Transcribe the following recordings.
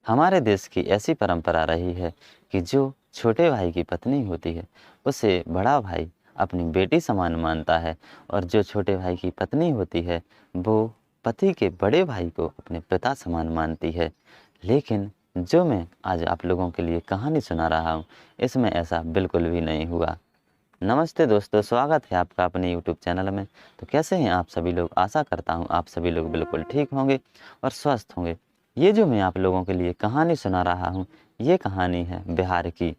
हमारे देश की ऐसी परंपरा रही है कि जो छोटे भाई की पत्नी होती है उसे बड़ा भाई अपनी बेटी समान मानता है और जो छोटे भाई की पत्नी होती है वो पति के बड़े भाई को अपने पिता समान मानती है। लेकिन जो मैं आज आप लोगों के लिए कहानी सुना रहा हूँ इसमें ऐसा बिल्कुल भी नहीं हुआ। नमस्ते दोस्तों, स्वागत है आपका अपने यूट्यूब चैनल में। तो कैसे हैं आप सभी लोग? आशा करता हूँ आप सभी लोग बिल्कुल ठीक होंगे और स्वस्थ होंगे। ये जो मैं आप लोगों के लिए कहानी सुना रहा हूँ ये कहानी है बिहार की।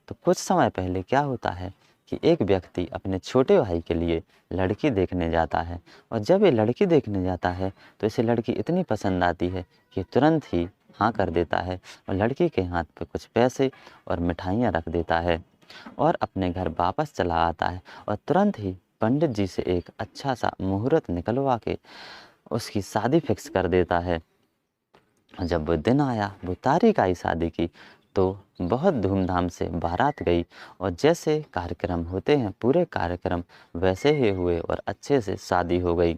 तो कुछ समय पहले क्या होता है कि एक व्यक्ति अपने छोटे भाई के लिए लड़की देखने जाता है और जब ये लड़की देखने जाता है तो इसे लड़की इतनी पसंद आती है कि तुरंत ही हाँ कर देता है और लड़की के हाथ पे कुछ पैसे और मिठाइयाँ रख देता है और अपने घर वापस चला आता है और तुरंत ही पंडित जी से एक अच्छा सा मुहूर्त निकलवा के उसकी शादी फिक्स कर देता है। जब वो दिन आया, वो तारीख आई शादी की, तो बहुत धूमधाम से बारात गई और जैसे कार्यक्रम होते हैं पूरे कार्यक्रम वैसे ही हुए और अच्छे से शादी हो गई।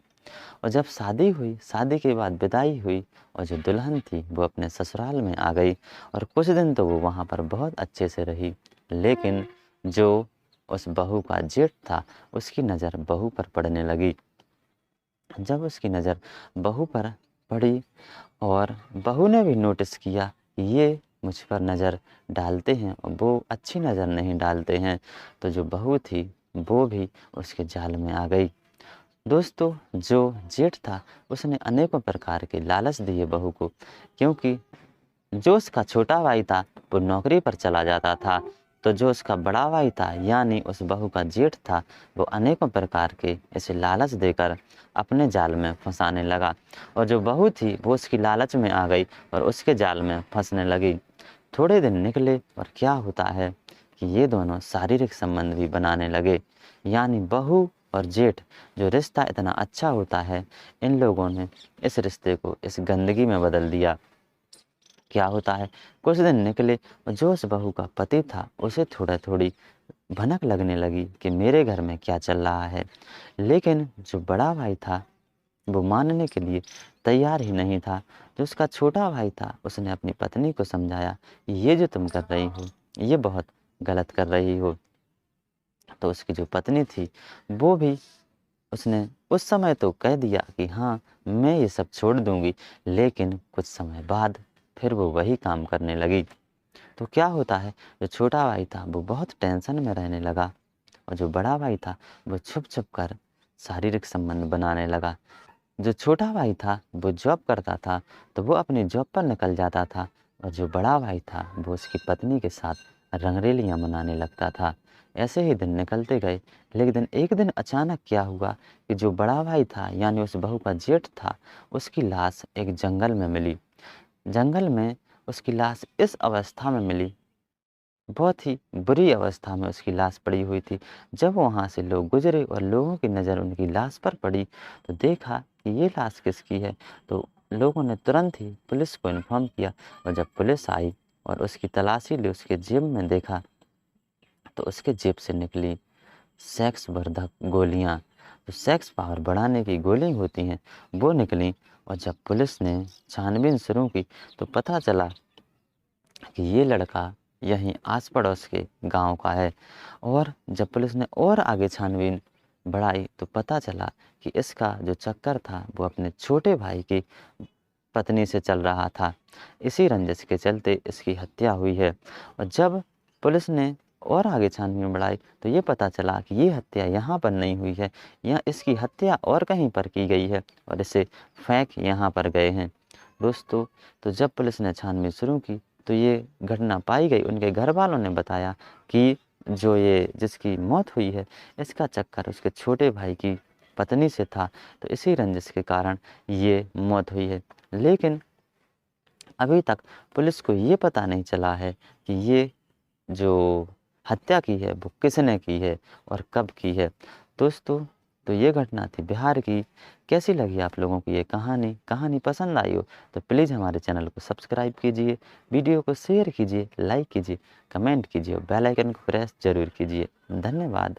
और जब शादी हुई, शादी के बाद विदाई हुई और जो दुल्हन थी वो अपने ससुराल में आ गई और कुछ दिन तो वो वहाँ पर बहुत अच्छे से रही। लेकिन जो उस बहू का जेठ था उसकी नज़र बहू पर पड़ने लगी। जब उसकी नज़र बहू पर पड़ी और बहू ने भी नोटिस किया कि ये मुझ पर नज़र डालते हैं और वो अच्छी नज़र नहीं डालते हैं, तो जो बहू थी वो भी उसके जाल में आ गई। दोस्तों, जो जेठ था उसने अनेकों प्रकार के लालच दिए बहू को, क्योंकि जो उसका छोटा भाई था वो नौकरी पर चला जाता था, तो जो उसका बड़ा भाई था यानी उस बहू का जेठ था वो अनेकों प्रकार के इसे लालच देकर अपने जाल में फंसाने लगा और जो बहू थी वो उसकी लालच में आ गई और उसके जाल में फंसने लगी। थोड़े दिन निकले और क्या होता है कि ये दोनों शारीरिक संबंध भी बनाने लगे, यानी बहू और जेठ जो रिश्ता इतना अच्छा होता है, इन लोगों ने इस रिश्ते को इस गंदगी में बदल दिया। क्या होता है, कुछ दिन निकले और जो उस बहू का पति था उसे थोड़ा थोड़ी भनक लगने लगी कि मेरे घर में क्या चल रहा है। लेकिन जो बड़ा भाई था वो मानने के लिए तैयार ही नहीं था। जो उसका छोटा भाई था उसने अपनी पत्नी को समझाया, ये जो तुम कर रही हो ये बहुत गलत कर रही हो। तो उसकी जो पत्नी थी वो भी, उसने उस समय तो कह दिया कि हाँ मैं ये सब छोड़ दूंगी, लेकिन कुछ समय बाद फिर वो वही काम करने लगी। तो क्या होता है, जो छोटा भाई था वो बहुत टेंशन में रहने लगा और जो बड़ा भाई था वो छुप छुप कर शारीरिक संबंध बनाने लगा। जो छोटा भाई था वो जॉब करता था तो वो अपनी जॉब पर निकल जाता था और जो बड़ा भाई था वो उसकी पत्नी के साथ रंगरेलियां मनाने लगता था। ऐसे ही दिन निकलते गए, लेकिन एक दिन अचानक क्या हुआ कि जो बड़ा भाई था यानी उस बहू का जेठ था उसकी लाश एक जंगल में मिली। जंगल में उसकी लाश इस अवस्था में मिली, बहुत ही बुरी अवस्था में उसकी लाश पड़ी हुई थी। जब वहाँ से लोग गुजरे और लोगों की नज़र उनकी लाश पर पड़ी तो देखा कि ये लाश किसकी है। तो लोगों ने तुरंत ही पुलिस को इन्फॉर्म किया और जब पुलिस आई और उसकी तलाशी ली, उसके जेब में देखा तो उसके जेब से निकली सेक्स वर्धक गोलियाँ। जो सेक्स पावर बढ़ाने की गोली होती हैं वो निकली और जब पुलिस ने छानबीन शुरू की तो पता चला कि ये लड़का यहीं आस पड़ोस के गांव का है। और जब पुलिस ने और आगे छानबीन बढ़ाई तो पता चला कि इसका जो चक्कर था वो अपने छोटे भाई की पत्नी से चल रहा था। इसी रंजिश के चलते इसकी हत्या हुई है। और जब पुलिस ने और आगे छानबीन बढ़ाई तो ये पता चला कि ये हत्या यहाँ पर नहीं हुई है, यहाँ इसकी हत्या और कहीं पर की गई है और इसे फेंक यहाँ पर गए हैं। दोस्तों, तो जब पुलिस ने छानबीन शुरू की तो ये घटना पाई गई। उनके घर वालों ने बताया कि जो ये जिसकी मौत हुई है इसका चक्कर उसके छोटे भाई की पत्नी से था, तो इसी रंजिश के कारण ये मौत हुई है। लेकिन अभी तक पुलिस को ये पता नहीं चला है कि ये जो हत्या की है वो किसने की है और कब की है। दोस्तों, तो ये घटना थी बिहार की। कैसी लगी आप लोगों को ये कहानी? कहानी पसंद आई हो तो प्लीज़ हमारे चैनल को सब्सक्राइब कीजिए, वीडियो को शेयर कीजिए, लाइक कीजिए, कमेंट कीजिए और बेल आइकन को प्रेस ज़रूर कीजिए। धन्यवाद।